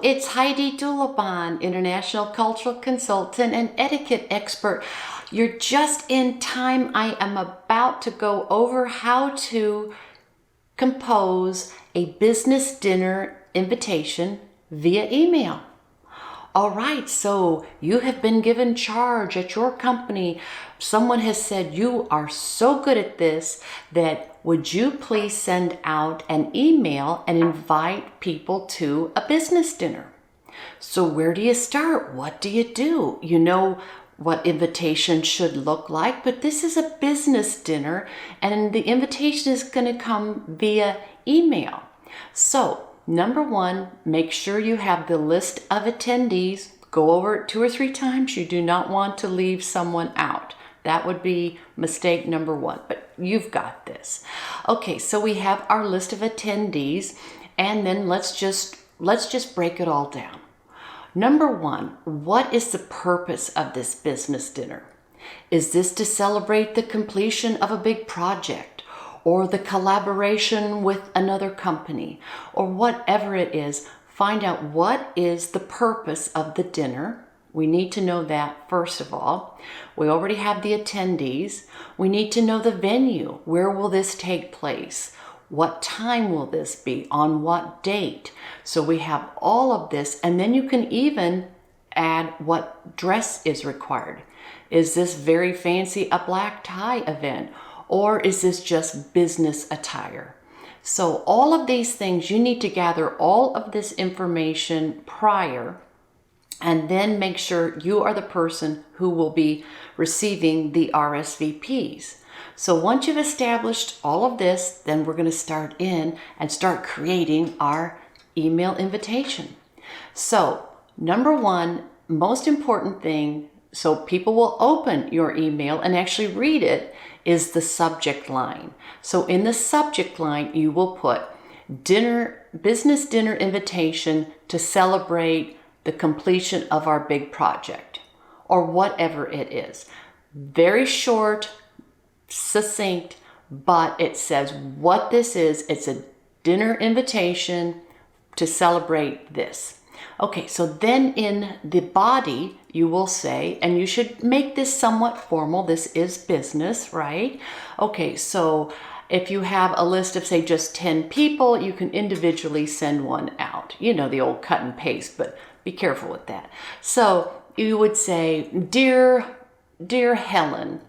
it's Heidi Dulaban, international cultural consultant and etiquette expert. You're just in time. I am about to go over how to compose a business dinner invitation via email. All right, so you have been given charge at your company. Someone has said you are so good at this that would you please send out an email and invite people to a business dinner? So where do you start? What do you do? You know what invitation should look like, but this is a business dinner and the invitation is going to come via email. So number one, make sure you have the list of attendees. Go over it 2 or 3 times. You do not want to leave someone out. That would be mistake number one, but you've got this. Okay, so we have our list of attendees, and then let's just break it all down. Number one, what is the purpose of this business dinner? Is this to celebrate the completion of a big project, or the collaboration with another company, or whatever it is? Find out what is the purpose of the dinner. We need to know that first of all. We already have the attendees. We need to know the venue. Where will this take place? What time will this be? On what date? So we have all of this, and then you can even add what dress is required. Is this very fancy a black tie event, or is this just business attire? So all of these things, you need to gather all of this information prior, and then make sure you are the person who will be receiving the RSVPs. So once you've established all of this, then we're going to start creating our email invitation. So number one, most important thing, so people will open your email and actually read it, is the subject line. So in the subject line, you will put business dinner invitation to celebrate the completion of our big project, or whatever it is. Very short, succinct, but it says what this is. It's a dinner invitation to celebrate this. Okay, so then in the body, you will say, and you should make this somewhat formal, this is business, right? Okay, so if you have a list of, say, just 10 people, you can individually send one out. You know, the old cut and paste, but be careful with that. So you would say, Dear Helen,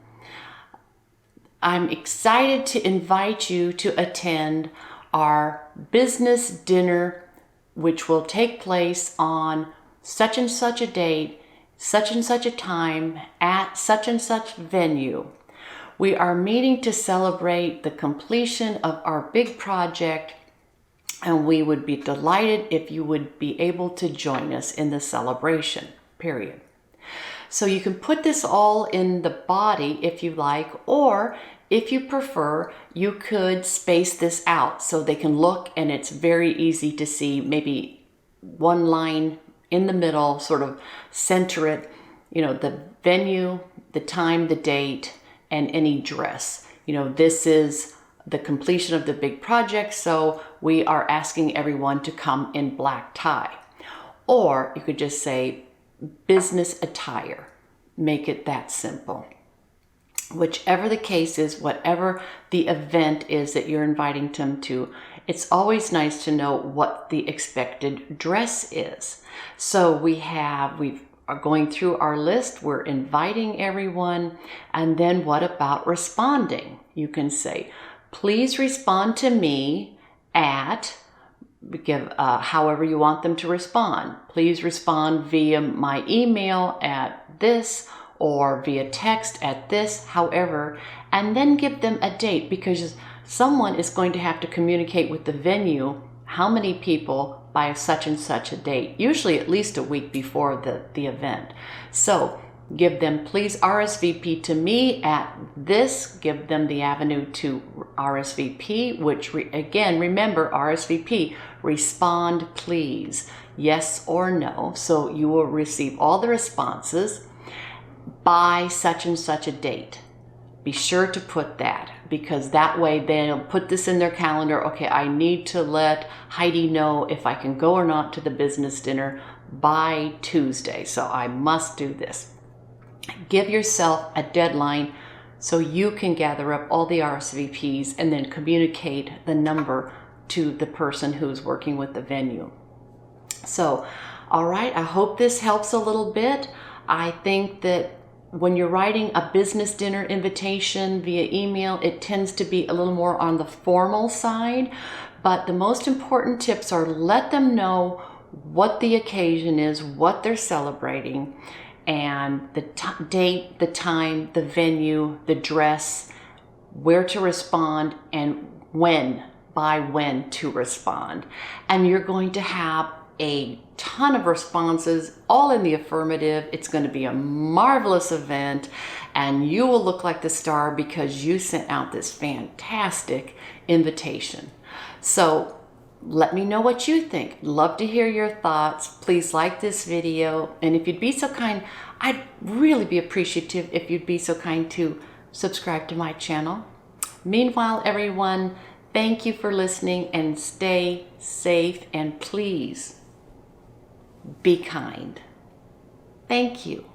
I'm excited to invite you to attend our business dinner, which will take place on such and such a date, such and such a time, at such and such venue. We are meeting to celebrate the completion of our big project, and we would be delighted if you would be able to join us in the celebration, period. So you can put this all in the body if you like, or if you prefer, you could space this out so they can look and it's very easy to see, maybe one line in the middle, sort of center it, you know, the venue, the time, the date, and any dress. You know, this is the completion of the big project, so we are asking everyone to come in black tie. Or you could just say business attire. Make it that simple. Whichever the case is, whatever the event is that you're inviting them to, it's always nice to know what the expected dress is. So we are going through our list, we're inviting everyone, and then what about responding? You can say, please respond to me at, however you want them to respond. Please respond via my email at this, or via text at this, however, and then give them a date, because someone is going to have to communicate with the venue how many people by such and such a date, usually at least a week before the event. So give them, please RSVP to me at this, give them the avenue to RSVP, which again, remember RSVP, respond please, yes or no. So you will receive all the responses by such and such a date. Be sure to put that. because that way they'll put this in their calendar. Okay, I need to let Heidi know if I can go or not to the business dinner by Tuesday, so I must do this. Give yourself a deadline so you can gather up all the RSVPs and then communicate the number to the person who's working with the venue. So, all right, I hope this helps a little bit. I think that when you're writing a business dinner invitation via email, it tends to be a little more on the formal side, but the most important tips are let them know what the occasion is, what they're celebrating, and the date, the time, the venue, the dress, where to respond, and by when to respond. And you're going to have a ton of responses, all in the affirmative. It's going to be a marvelous event, and you will look like the star because you sent out this fantastic invitation. So let me know what you think. Love to hear your thoughts. Please like this video, and if you'd be so kind, I'd really be appreciative if you'd be so kind to subscribe to my channel. Meanwhile, everyone, thank you for listening, and stay safe, and please be kind. Thank you.